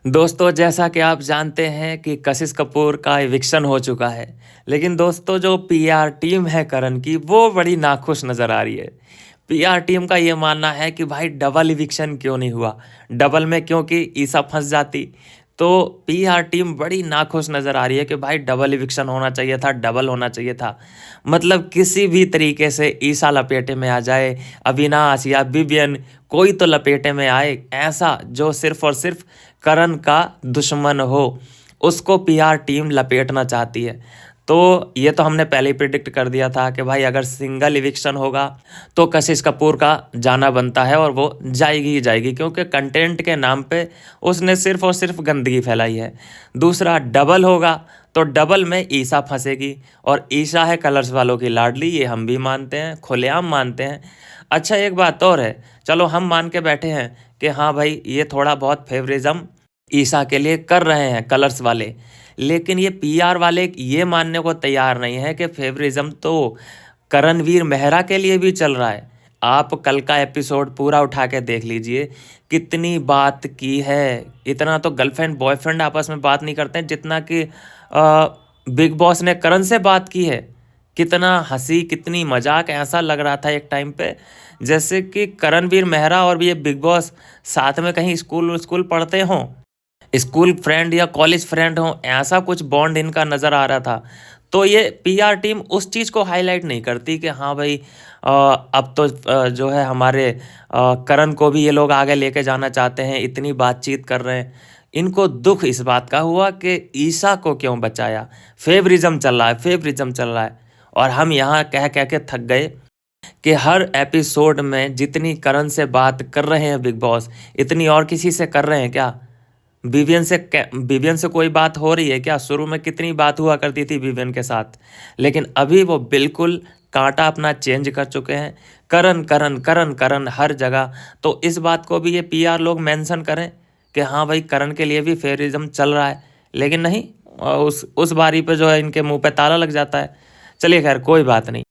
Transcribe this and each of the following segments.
दोस्तों जैसा कि आप जानते हैं कि कशिश कपूर का इविक्शन हो चुका है। लेकिन दोस्तों जो पीआर टीम है करण की वो बड़ी नाखुश नज़र आ रही है। पीआर टीम का ये मानना है कि भाई डबल इविक्शन क्यों नहीं हुआ, डबल में क्योंकि ईसा फंस जाती। तो पीआर टीम बड़ी नाखुश नज़र आ रही है कि भाई डबल इविक्शन होना चाहिए था, डबल होना चाहिए था। मतलब किसी भी तरीके से ईसा लपेटे में आ जाए, अविनाश या विवियन कोई तो लपेटे में आए, ऐसा जो सिर्फ और सिर्फ करण का दुश्मन हो उसको पीआर टीम लपेटना चाहती है। तो ये तो हमने पहले ही प्रिडिक्ट कर दिया था कि भाई अगर सिंगल इविक्शन होगा तो कशिश कपूर का जाना बनता है और वो जाएगी ही जाएगी, क्योंकि कंटेंट के नाम पे उसने सिर्फ और सिर्फ गंदगी फैलाई है। दूसरा डबल होगा तो डबल में ईसा फंसेगी, और ईसा है कलर्स वालों की लाडली, ये हम भी मानते हैं, खुलेआम मानते हैं। अच्छा एक बात और है, चलो हम मान के बैठे हैं कि हाँ भाई ये थोड़ा बहुत फेवरिज्म ईसा के लिए कर रहे हैं कलर्स वाले, लेकिन ये पीआर वाले ये मानने को तैयार नहीं है कि फेवरिज्म तो करणवीर मेहरा के लिए भी चल रहा है। आप कल का एपिसोड पूरा उठा के देख लीजिए, कितनी बात की है। इतना तो गर्लफ्रेंड बॉयफ्रेंड आपस में बात नहीं करते हैं जितना कि बिग बॉस ने करण से बात की है। कितना हंसी, कितनी मजाक, ऐसा लग रहा था एक टाइम पे जैसे कि करणवीर मेहरा और ये बिग बॉस साथ में कहीं स्कूल स्कूल पढ़ते हों, स्कूल फ्रेंड या कॉलेज फ्रेंड हो, ऐसा कुछ बॉन्ड इनका नज़र आ रहा था। तो ये पीआर टीम उस चीज़ को हाईलाइट नहीं करती कि हाँ भाई अब तो जो है हमारे करण को भी ये लोग आगे लेके जाना चाहते हैं, इतनी बातचीत कर रहे हैं। इनको दुख इस बात का हुआ कि ईसा को क्यों बचाया। फेवरिज्म चल रहा है, फेवरिज्म चल रहा है, और हम यहाँ कह कह के थक गए कि हर एपिसोड में जितनी करण से बात कर रहे हैं बिग बॉस, इतनी और किसी से कर रहे हैं क्या? विवियन से कोई बात हो रही है क्या? शुरू में कितनी बात हुआ करती थी विवियन के साथ, लेकिन अभी वो बिल्कुल कांटा अपना चेंज कर चुके हैं। करण करण करण करण हर जगह। तो इस बात को भी ये पीआर लोग मेंशन करें कि हाँ भाई करण के लिए भी फेवरिज्म चल रहा है, लेकिन नहीं, उस बारी पे जो है इनके मुंह पे ताला लग जाता है। चलिए खैर कोई बात नहीं।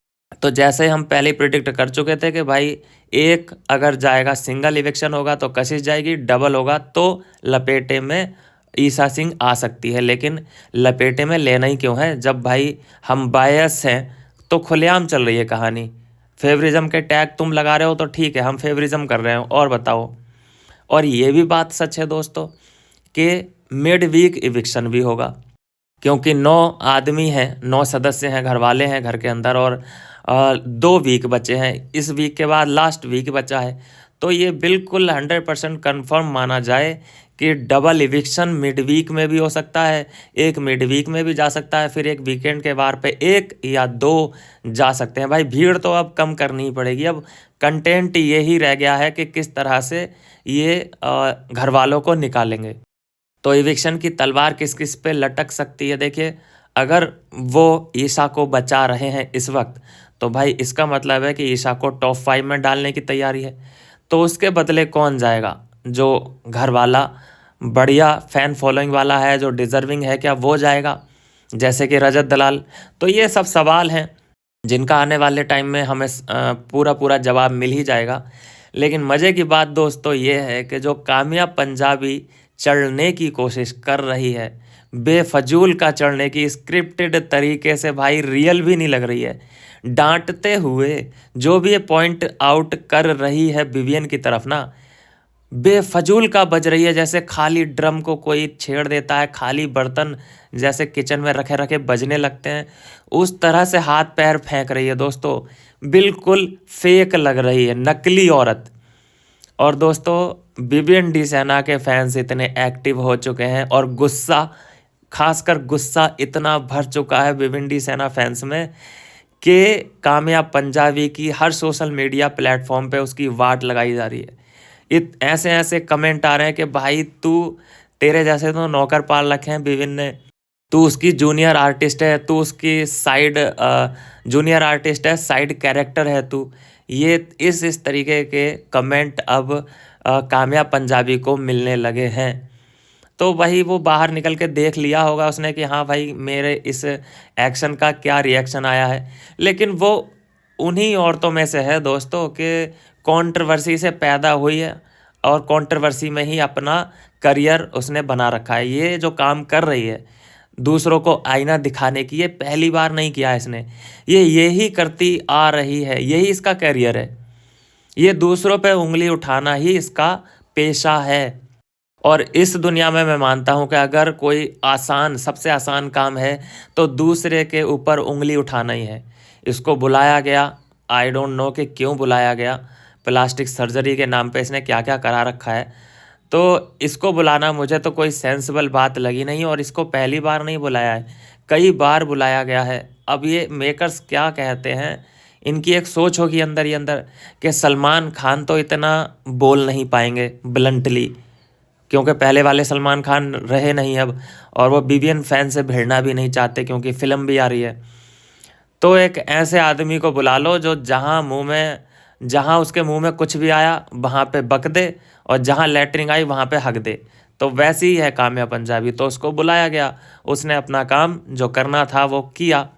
तो जैसे हम पहले ही प्रिडिक्ट कर चुके थे कि भाई एक अगर जाएगा, सिंगल इलेक्शन होगा तो कशिश जाएगी, डबल होगा तो लपेटे में ईसा सिंह आ सकती है। लेकिन लपेटे में लेना ही क्यों है जब भाई हम बायस हैं? तो खुलेआम चल रही है कहानी। फेवरिज्म के टैग तुम लगा रहे हो तो ठीक है, हम फेवरिज्म कर रहे हो, और बताओ। और ये भी बात सच है दोस्तों कि मिड वीक इविक्शन भी होगा, क्योंकि 9 आदमी हैं, 9 सदस्य हैं, घर वाले हैं घर के अंदर, और 2 वीक बचे हैं। इस वीक के बाद लास्ट वीक बचा है। तो ये बिल्कुल 100% कन्फर्म माना जाए कि डबल इविक्शन मिड वीक में भी हो सकता है, एक मिड वीक में भी जा सकता है, फिर एक वीकेंड के वार पे 1 या 2 जा सकते हैं। भाई भीड़ तो अब कम करनी ही पड़ेगी। अब कंटेंट यही रह गया है कि किस तरह से ये घर वालों को निकालेंगे। तो इविक्शन की तलवार किस किस पे लटक सकती है? देखिए, अगर वो ईशा को बचा रहे हैं इस वक्त, तो भाई इसका मतलब है कि ईशा को टॉप 5 में डालने की तैयारी है। तो उसके बदले कौन जाएगा? जो घर वाला बढ़िया फैन फॉलोइंग वाला है, जो डिज़र्विंग है, क्या वो जाएगा? जैसे कि रजत दलाल। तो ये सब सवाल हैं जिनका आने वाले टाइम में हमें पूरा पूरा जवाब मिल ही जाएगा। लेकिन मज़े की बात दोस्तों ये है कि जो कामयाब पंजाबी चढ़ने की कोशिश कर रही है, बेफजूल का चढ़ने की, स्क्रिप्टेड तरीके से, भाई रियल भी नहीं लग रही है, डांटते हुए जो भी ये पॉइंट आउट कर रही है विवियन की तरफ ना, बेफजूल का बज रही है। जैसे खाली ड्रम को कोई छेड़ देता है, खाली बर्तन जैसे किचन में रखे रखे बजने लगते हैं, उस तरह से हाथ पैर फेंक रही है दोस्तों। बिल्कुल फेक लग रही है, नकली औरत। और दोस्तों विवियन डी सेना के फैंस इतने एक्टिव हो चुके हैं, और गुस्सा, खासकर गुस्सा इतना भर चुका है विवियन डी सेना फैंस में कि कामयाब पंजाबी की हर सोशल मीडिया प्लेटफॉर्म पे उसकी वाट लगाई जा रही है। ऐसे ऐसे कमेंट आ रहे हैं कि भाई तू, तेरे जैसे तो नौकर पाल रखे हैं विवियन ने, तू उसकी जूनियर आर्टिस्ट है, तू उसकी साइड जूनियर आर्टिस्ट है, साइड कैरेक्टर है तू। ये इस तरीके के कमेंट अब कामयाब पंजाबी को मिलने लगे हैं। तो वही वो बाहर निकल के देख लिया होगा उसने कि हाँ भाई मेरे इस एक्शन का क्या रिएक्शन आया है। लेकिन वो उन्हीं औरतों में से है दोस्तों कि कंट्रोवर्सी से पैदा हुई है, और कंट्रोवर्सी में ही अपना करियर उसने बना रखा है। ये जो काम कर रही है दूसरों को आईना दिखाने की, ये पहली बार नहीं किया इसने, ये यही करती आ रही है, यही इसका करियर है। ये दूसरों पे उंगली उठाना ही इसका पेशा है। और इस दुनिया में मैं मानता हूँ कि अगर कोई सबसे आसान काम है तो दूसरे के ऊपर उंगली उठाना ही है। इसको बुलाया गया, आई डोंट नो कि क्यों बुलाया गया, प्लास्टिक सर्जरी के नाम पे इसने क्या क्या करा रखा है। तो इसको बुलाना मुझे तो कोई सेंसिबल बात लगी नहीं, और इसको पहली बार नहीं बुलाया है, कई बार बुलाया गया है। अब ये मेकर्स क्या कहते हैं, इनकी एक सोच होगी अंदर ही अंदर कि सलमान खान तो इतना बोल नहीं पाएंगे ब्लंटली, क्योंकि पहले वाले सलमान खान रहे नहीं अब, और वो BBN फैन से भिड़ना भी नहीं चाहते क्योंकि फ़िल्म भी आ रही है। तो एक ऐसे आदमी को बुला लो जो जहाँ उसके मुंह में कुछ भी आया वहाँ पे बक दे, और जहाँ लैटरिन आई वहाँ पे हक दे। तो वैसी ही है काम्या पंजाबी। तो उसको बुलाया गया, उसने अपना काम जो करना था वो किया।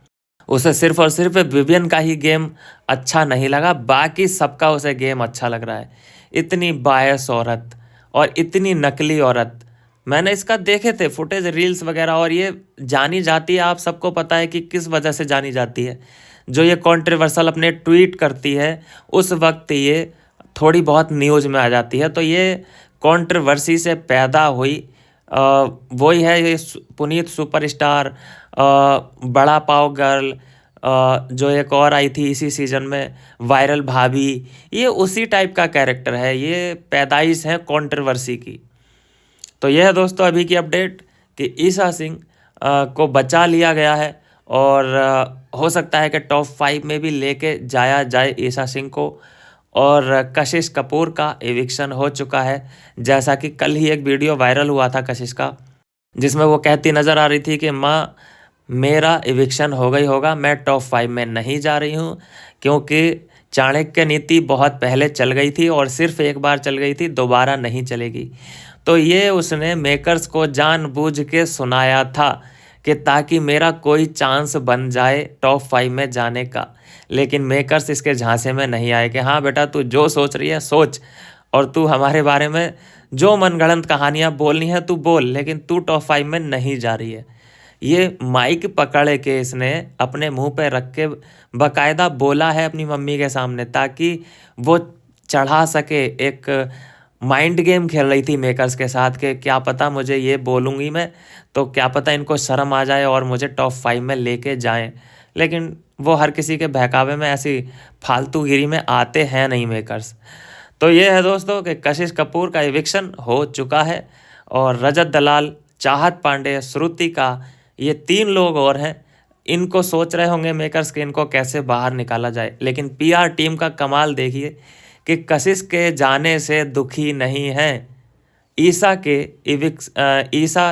उसे सिर्फ और सिर्फ BBN का ही गेम अच्छा नहीं लगा, बाकी सबका उसे गेम अच्छा लग रहा है। इतनी बायस औरत और इतनी नकली औरत, मैंने इसका देखे थे फुटेज, रील्स वगैरह, और ये जानी जाती है, आप सबको पता है कि किस वजह से जानी जाती है। जो ये कंट्रोवर्शियल अपने ट्वीट करती है उस वक्त ये थोड़ी बहुत न्यूज़ में आ जाती है। तो ये कंट्रोवर्सी से पैदा हुई वही है ये पुनीत सुपरस्टार, बड़ा पाव गर्ल, जो एक और आई थी इसी सीज़न में वायरल भाभी, ये उसी टाइप का कैरेक्टर है, ये पैदाइश है कंट्रोवर्सी की। तो यह है दोस्तों अभी की अपडेट कि ईशा सिंह को बचा लिया गया है, और हो सकता है कि टॉप 5 में भी लेके जाया जाए ईशा सिंह को। और कशिश कपूर का एविक्शन हो चुका है, जैसा कि कल ही एक वीडियो वायरल हुआ था कशिश का, जिसमें वो कहती नज़र आ रही थी कि माँ मेरा एविक्शन हो गई होगा, मैं टॉप 5 में नहीं जा रही हूँ, क्योंकि चाणक्य नीति बहुत पहले चल गई थी और सिर्फ एक बार चल गई थी, दोबारा नहीं चलेगी। तो ये उसने मेकर्स को जानबूझ के सुनाया था कि ताकि मेरा कोई चांस बन जाए टॉप 5 में जाने का। लेकिन मेकर्स इसके झांसे में नहीं आए कि हाँ बेटा तू जो सोच रही है सोच, और तू हमारे बारे में जो मनगढ़ंत कहानियाँ बोलनी है तू बोल, लेकिन तू टॉप 5 में नहीं जा रही है। ये माइक पकड़ के इसने अपने मुंह पे रख के बाकायदा बोला है अपनी मम्मी के सामने, ताकि वो चढ़ा सके। एक माइंड गेम खेल रही थी मेकर्स के साथ कि क्या पता मुझे ये बोलूँगी मैं तो क्या पता इनको शर्म आ जाए और मुझे टॉप 5 में लेके जाएं। लेकिन वो हर किसी के बहकावे में ऐसी फालतूगिरी में आते हैं नहीं मेकर्स। तो ये है दोस्तों कि कशिश कपूर का एविक्शन हो चुका है, और रजत दलाल, चाहत पांडे, श्रुतिका, ये 3 लोग और हैं। इनको सोच रहे होंगे मेकर्स कि इनको कैसे बाहर निकाला जाए, लेकिन PR टीम का कमाल देखिए कि कशिश के जाने से दुखी नहीं है। ईशा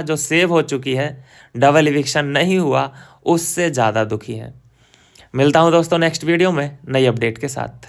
जो सेव हो चुकी है, डबल इविक्शन नहीं हुआ, उससे ज़्यादा दुखी है। मिलता हूँ दोस्तों नेक्स्ट वीडियो में नई अपडेट के साथ।